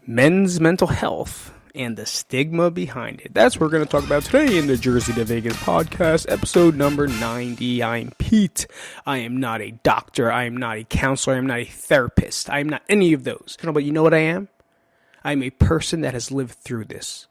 men's mental health and the stigma behind it. That's what we're going to talk about today in the Jersey to Vegas podcast, episode number 90. I'm Pete. I am not a doctor. I am not a counselor. I am not a therapist. I am not any of those. But you know what I am? I'm a person that has lived through this.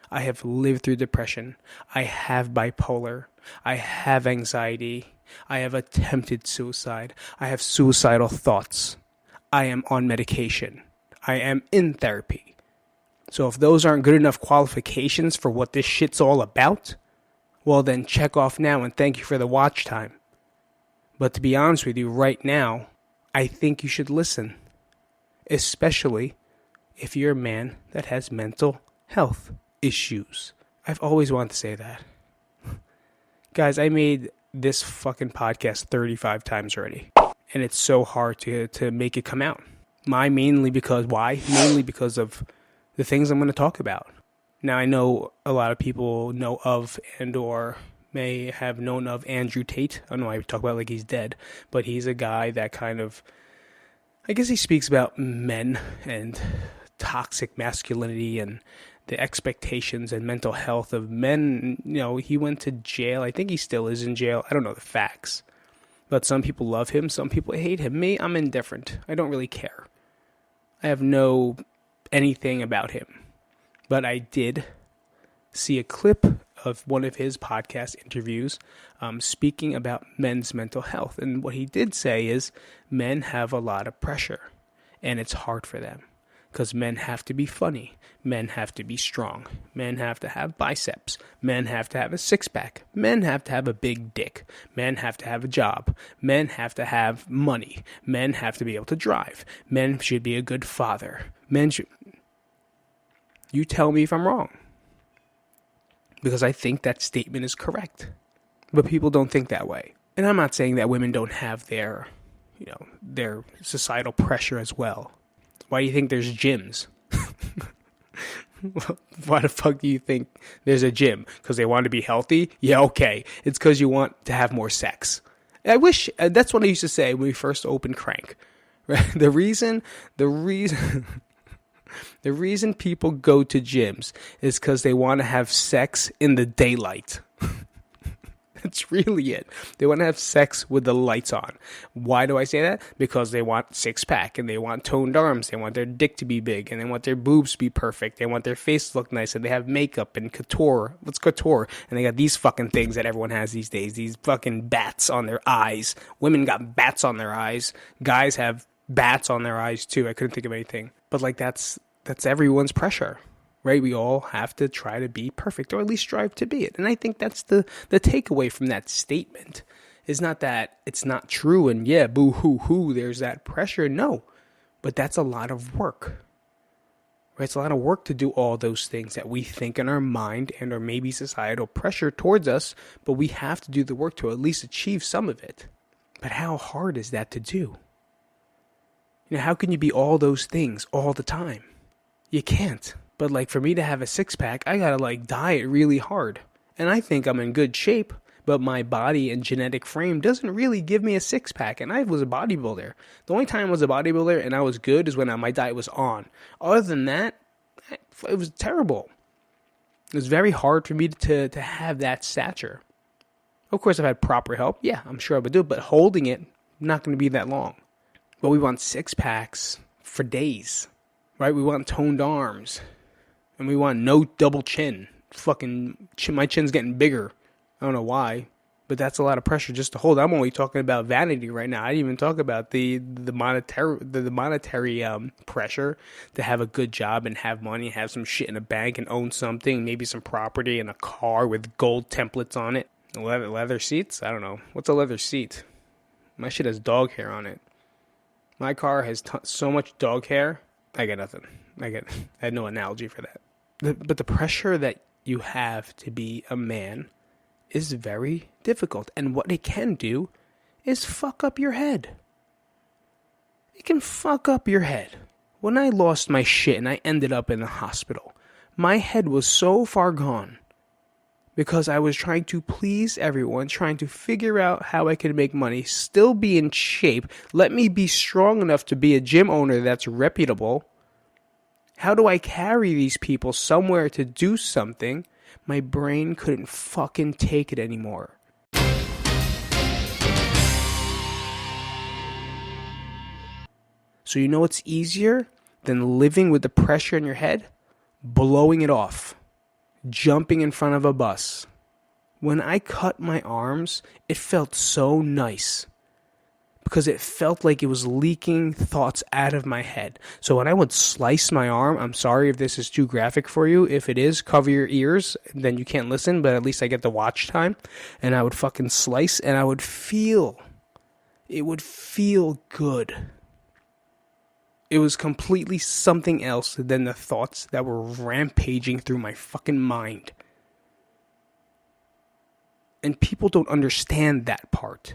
I have lived through depression. I have bipolar. I have anxiety. I have attempted suicide. I have suicidal thoughts. I am on medication. I am in therapy. So if those aren't good enough qualifications for what this shit's all about, well then check off now and thank you for the watch time. But to be honest with you, right now, I think you should listen. Especially if you're a man that has mental health issues. I've always wanted to say that. Guys, I made this fucking podcast 35 times already. And it's so hard to make it come out. Mainly because of the things I'm going to talk about. Now, I know a lot of people know of and or may have known of Andrew Tate. I don't know why we talk about it like he's dead, but he's a guy that kind of, I guess he speaks about men and toxic masculinity and the expectations and mental health of men. You know, he went to jail. I think he still is in jail. I don't know the facts. But some people love him. Some people hate him. Me, I'm indifferent. I don't really care. I have no anything about him. But I did see a clip of one of his podcast interviews speaking about men's mental health. And what he did say is men have a lot of pressure. And it's hard for them. Because men have to be funny. Men have to be strong. Men have to have biceps. Men have to have a six-pack. Men have to have a big dick. Men have to have a job. Men have to have money. Men have to be able to drive. Men should be a good father. Men should... You tell me if I'm wrong. Because I think that statement is correct. But people don't think that way. And I'm not saying that women don't have their societal pressure as well. Why do you think there's gyms? Why the fuck do you think there's a gym? Because they want to be healthy? Yeah, okay. It's because you want to have more sex. I wish, that's what I used to say when we first opened Crank. Right? The reason people go to gyms is because they want to have sex in the daylight. That's really it. They want to have sex with the lights on. Why do I say that? Because they want six-pack, and they want toned arms. They want their dick to be big, and they want their boobs to be perfect. They want their face to look nice, and they have makeup and couture. What's couture? And they got these fucking things that everyone has these days. These fucking bats on their eyes. Women got bats on their eyes. Guys have bats on their eyes, too. I couldn't think of anything. But, that's everyone's pressure. Right? We all have to try to be perfect, or at least strive to be it. And I think that's the takeaway from that statement. Is not that it's not true and yeah, boo-hoo-hoo, there's that pressure. No, but that's a lot of work. Right? It's a lot of work to do all those things that we think in our mind and or maybe societal pressure towards us, but we have to do the work to at least achieve some of it. But how hard is that to do? How can you be all those things all the time? You can't. But for me to have a six-pack, I gotta diet really hard. And I think I'm in good shape, but my body and genetic frame doesn't really give me a six-pack. And I was a bodybuilder. The only time I was a bodybuilder and I was good is when my diet was on. Other than that, it was terrible. It was very hard for me to have that stature. Of course, if I had proper help, yeah, I'm sure I would do it. But holding it, not going to be that long. But we want six-packs for days, right? We want toned arms. And we want no double chin. My chin's getting bigger. I don't know why, but that's a lot of pressure just to hold. I'm only talking about vanity right now. I didn't even talk about the monetary pressure to have a good job and have money, have some shit in a bank and own something, maybe some property and a car with gold templates on it. Leather seats? I don't know. What's a leather seat? My shit has dog hair on it. My car has so much dog hair. I got nothing. I had no analogy for that. But the pressure that you have to be a man is very difficult. And what it can do is fuck up your head. It can fuck up your head. When I lost my shit and I ended up in the hospital, my head was so far gone because I was trying to please everyone, trying to figure out how I could make money, still be in shape, let me be strong enough to be a gym owner that's reputable, How do I carry these people somewhere to do something? My brain couldn't fucking take it anymore. So you know what's easier than living with the pressure in your head? Blowing it off. Jumping in front of a bus. When I cut my arms, it felt so nice. Because it felt like it was leaking thoughts out of my head. So when I would slice my arm, I'm sorry if this is too graphic for you. If it is, cover your ears. Then you can't listen, but at least I get the watch time. And I would fucking slice and I would feel. It would feel good. It was completely something else than the thoughts that were rampaging through my fucking mind. And people don't understand that part.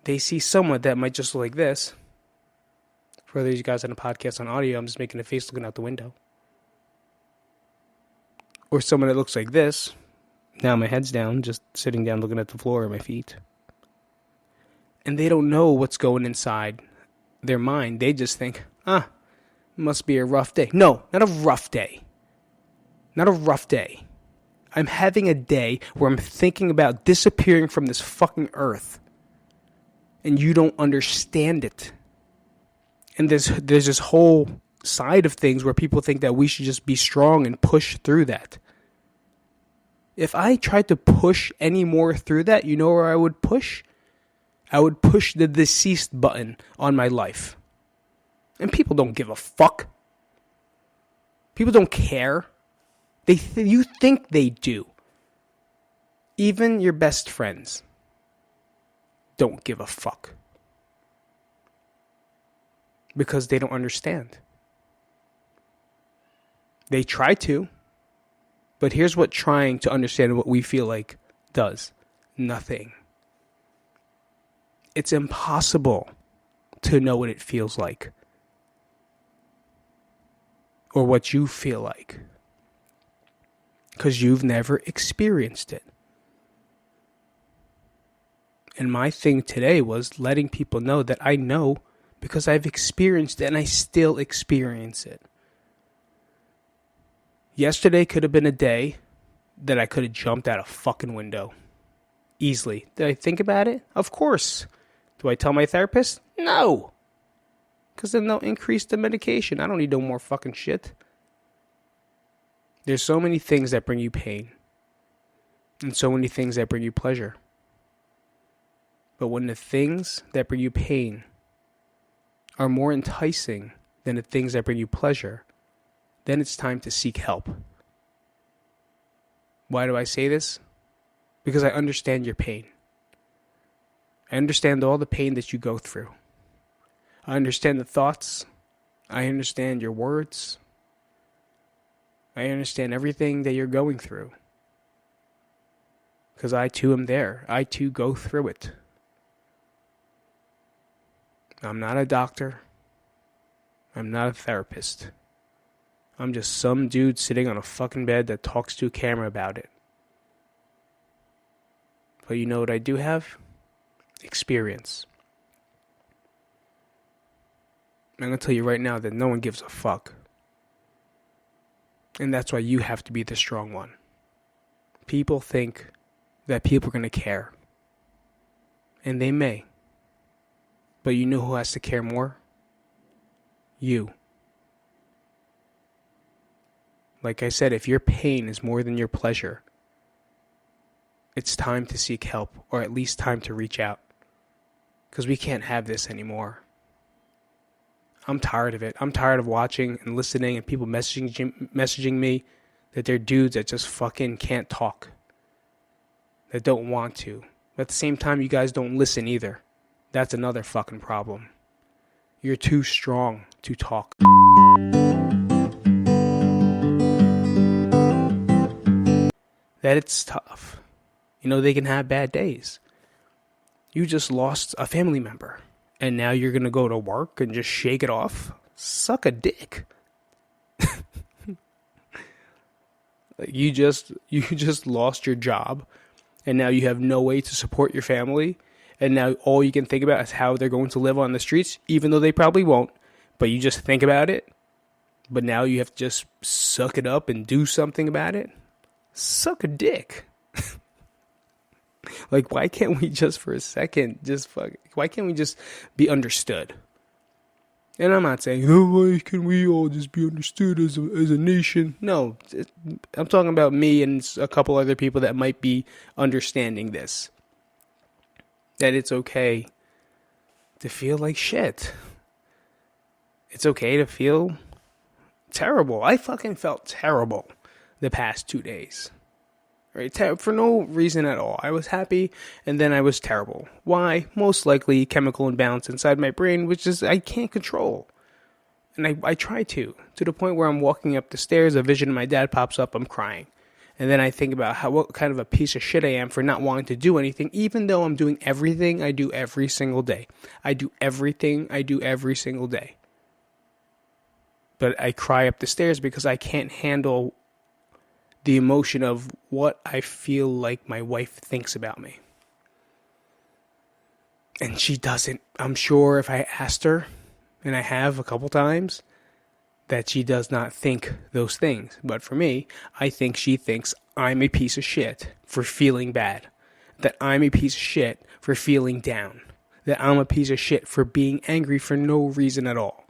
They see someone that might just look like this. For those of you guys on a podcast on audio, I'm just making a face looking out the window. Or someone that looks like this. Now my head's down, just sitting down looking at the floor at my feet. And they don't know what's going inside their mind. They just think, must be a rough day. No, not a rough day. Not a rough day. I'm having a day where I'm thinking about disappearing from this fucking earth. And you don't understand it. And there's this whole side of things where people think that we should just be strong and push through that. If I tried to push any more through that, you know where I would push? I would push the deceased button on my life. And people don't give a fuck. People don't care. You think they do. Even your best friends don't give a fuck. Because they don't understand. They try to. But here's what trying to understand what we feel like does. Nothing. It's impossible to know what it feels like. Or what you feel like. Because you've never experienced it. And my thing today was letting people know that I know because I've experienced it and I still experience it. Yesterday could have been a day that I could have jumped out a fucking window. Easily. Did I think about it? Of course. Do I tell my therapist? No. Because then they'll increase the medication. I don't need no more fucking shit. There's so many things that bring you pain. And so many things that bring you pleasure. But when the things that bring you pain are more enticing than the things that bring you pleasure, then it's time to seek help. Why do I say this? Because I understand your pain. I understand all the pain that you go through. I understand the thoughts. I understand your words. I understand everything that you're going through. Because I too am there. I too go through it. I'm not a doctor. I'm not a therapist. I'm just some dude sitting on a fucking bed that talks to a camera about it. But you know what I do have? Experience. I'm going to tell you right now that no one gives a fuck. And that's why you have to be the strong one. People think that people are going to care. And they may. But you know who has to care more? You. Like I said, if your pain is more than your pleasure, it's time to seek help, or at least time to reach out. Because we can't have this anymore. I'm tired of it. I'm tired of watching and listening and people messaging me that they're dudes that just fucking can't talk. That don't want to. But at the same time, you guys don't listen either. That's another fucking problem. You're too strong to talk. That it's tough. You know, they can have bad days. You just lost a family member. And now you're going to go to work and just shake it off? Suck a dick. You just lost your job. And now you have no way to support your family. And now all you can think about is how they're going to live on the streets, even though they probably won't. But you just think about it. But now you have to just suck it up and do something about it? Suck a dick. Like, why can't we just for a second why can't we just be understood? And I'm not saying, oh, why can we all just be understood as a nation? No, I'm talking about me and a couple other people that might be understanding this. That it's okay to feel like shit. It's okay to feel terrible. I fucking felt terrible the past 2 days. Right? For no reason at all. I was happy and then I was terrible. Why? Most likely chemical imbalance inside my brain, which is I can't control. And I try to the point where I'm walking up the stairs, a vision of my dad pops up, I'm crying. And then I think about what kind of a piece of shit I am for not wanting to do anything, even though I'm doing everything I do every single day. I do everything I do every single day. But I cry up the stairs because I can't handle the emotion of what I feel like my wife thinks about me. And she doesn't. I'm sure if I asked her, and I have a couple times, that she does not think those things. But for me, I think she thinks I'm a piece of shit for feeling bad. That I'm a piece of shit for feeling down. That I'm a piece of shit for being angry for no reason at all.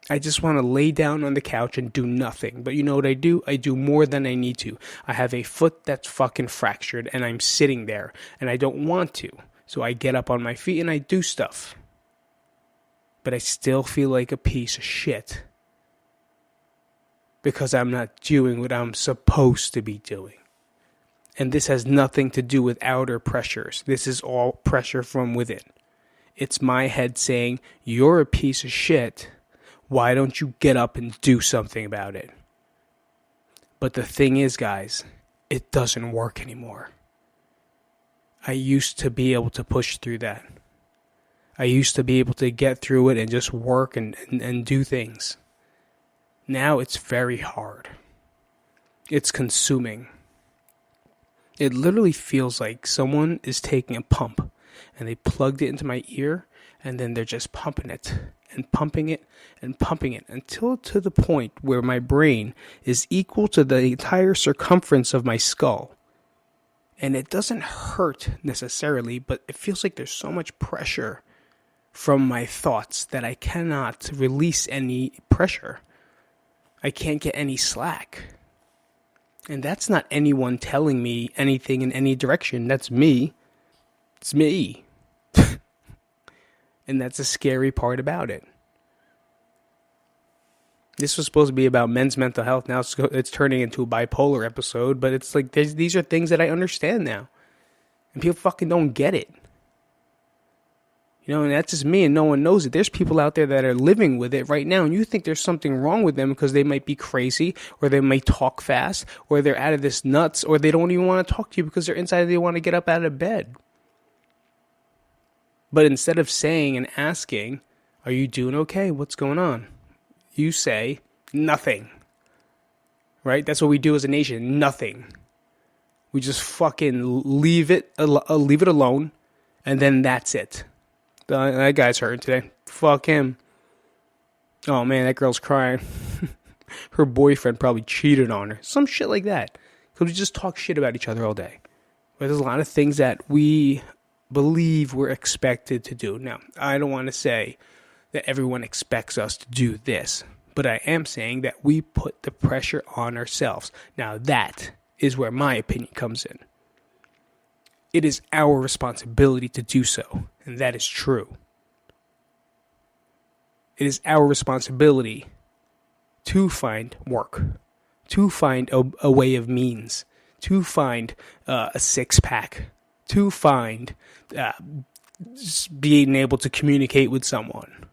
I just want to lay down on the couch and do nothing. But you know what I do? I do more than I need to. I have a foot that's fucking fractured and I'm sitting there and I don't want to. So I get up on my feet and I do stuff. But I still feel like a piece of shit. Because I'm not doing what I'm supposed to be doing. And this has nothing to do with outer pressures. This is all pressure from within. It's my head saying, you're a piece of shit. Why don't you get up and do something about it? But the thing is, guys, it doesn't work anymore. I used to be able to push through that. I used to be able to get through it and just work and do things. Now it's very hard. It's consuming. It literally feels like someone is taking a pump and they plugged it into my ear and then they're just pumping it and pumping it and pumping it until to the point where my brain is equal to the entire circumference of my skull. And it doesn't hurt necessarily, but it feels like there's so much pressure from my thoughts that I cannot release any pressure. I can't get any slack. And that's not anyone telling me anything in any direction. That's me. It's me. And that's the scary part about it. This was supposed to be about men's mental health. Now it's turning into a bipolar episode. But it's like these are things that I understand now. And people fucking don't get it. You know, and that's just me and no one knows it. There's people out there that are living with it right now. And you think there's something wrong with them because they might be crazy. Or they might talk fast. Or they're out of this nuts. Or they don't even want to talk to you because they're inside. They want to get up out of bed. But instead of saying and asking, are you doing okay? What's going on? You say nothing. Right? That's what we do as a nation. Nothing. We just fucking leave it alone. And then that's it. That guy's hurting today. Fuck him. Oh man, that girl's crying. Her boyfriend probably cheated on her. Some shit like that. Because we just talk shit about each other all day. But there's a lot of things that we believe we're expected to do. Now, I don't want to say that everyone expects us to do this, but I am saying that we put the pressure on ourselves. Now, that is where my opinion comes in. It is our responsibility to do so, and that is true. It is our responsibility to find work, to find a way of means, to find a six-pack, to find being able to communicate with someone.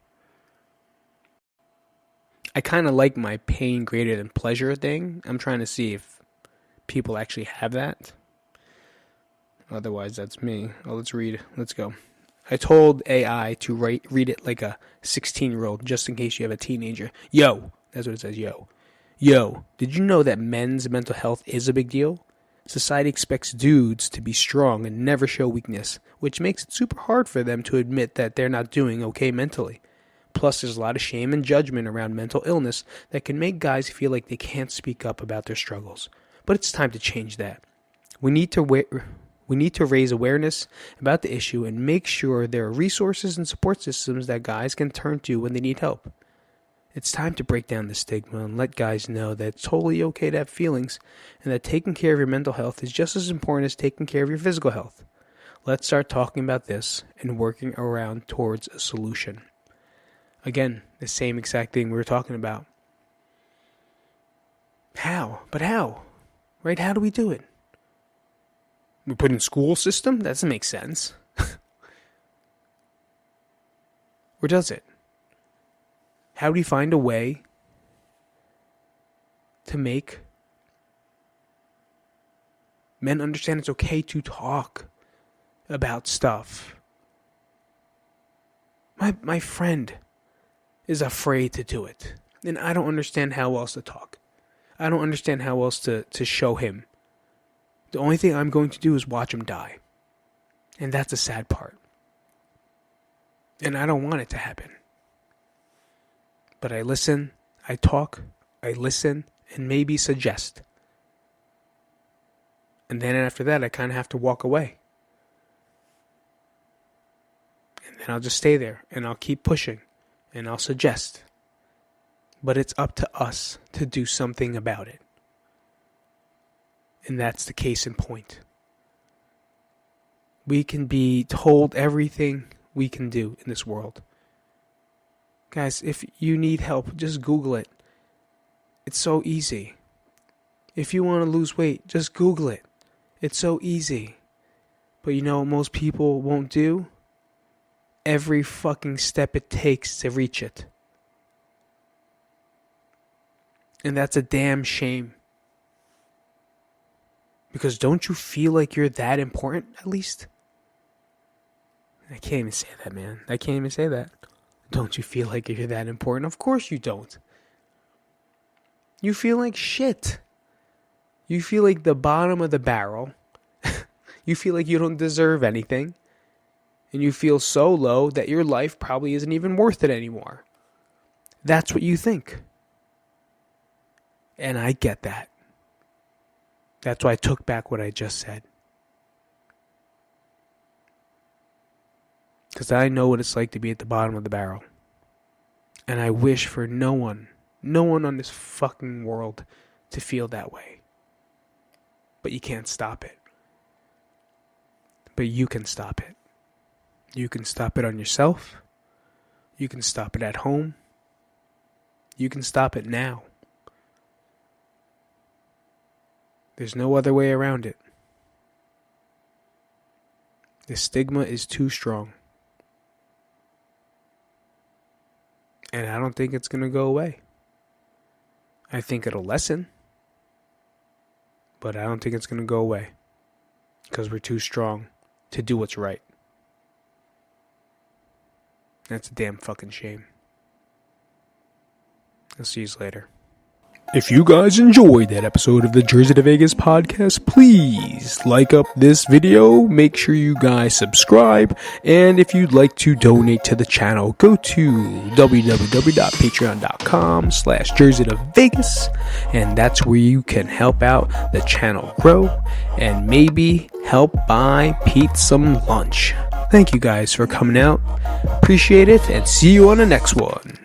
I kind of like my pain greater than pleasure thing. I'm trying to see if people actually have that. Otherwise, that's me. Oh, let's read. Let's go. I told AI to read it like a 16-year-old, just in case you have a teenager. Yo, that's what it says, yo. Yo, did you know that men's mental health is a big deal? Society expects dudes to be strong and never show weakness, which makes it super hard for them to admit that they're not doing okay mentally. Plus, there's a lot of shame and judgment around mental illness that can make guys feel like they can't speak up about their struggles. But it's time to change that. We need to raise awareness about the issue and make sure there are resources and support systems that guys can turn to when they need help. It's time to break down the stigma and let guys know that it's totally okay to have feelings and that taking care of your mental health is just as important as taking care of your physical health. Let's start talking about this and working around towards a solution. Again, the same exact thing we were talking about. How? But how? Right? How do we do it? We put in school system? That doesn't make sense. Or does it? How do we find a way to make men understand it's okay to talk about stuff? My friend is afraid to do it. And I don't understand how else to talk. I don't understand how else to show him. The only thing I'm going to do is watch him die. And that's the sad part. And I don't want it to happen. But I listen, I talk, I listen, and maybe suggest. And then after that, I kind of have to walk away. And then I'll just stay there, and I'll keep pushing, and I'll suggest. But it's up to us to do something about it. And that's the case in point. We can be told everything we can do in this world. Guys, if you need help, just Google it. It's so easy. If you want to lose weight, just Google it. It's so easy. But you know what most people won't do? Every fucking step it takes to reach it. And that's a damn shame. Because don't you feel like you're that important, at least? I can't even say that, man. I can't even say that. Don't you feel like you're that important? Of course you don't. You feel like shit. You feel like the bottom of the barrel. You feel like you don't deserve anything. And you feel so low that your life probably isn't even worth it anymore. That's what you think. And I get that. That's why I took back what I just said. Because I know what it's like to be at the bottom of the barrel. And I wish for no one on this fucking world to feel that way. But you can't stop it. But you can stop it. You can stop it on yourself. You can stop it at home. You can stop it now. There's no other way around it. The stigma is too strong. And I don't think it's going to go away. I think it'll lessen. But I don't think it's going to go away. Because we're too strong to do what's right. That's a damn fucking shame. I'll see you later. If you guys enjoyed that episode of the Jersey to Vegas podcast, please like up this video, make sure you guys subscribe, and if you'd like to donate to the channel, go to www.patreon.com/Jersey to Vegas, and that's where you can help out the channel grow, and maybe help buy Pete some lunch. Thank you guys for coming out, appreciate it, and see you on the next one.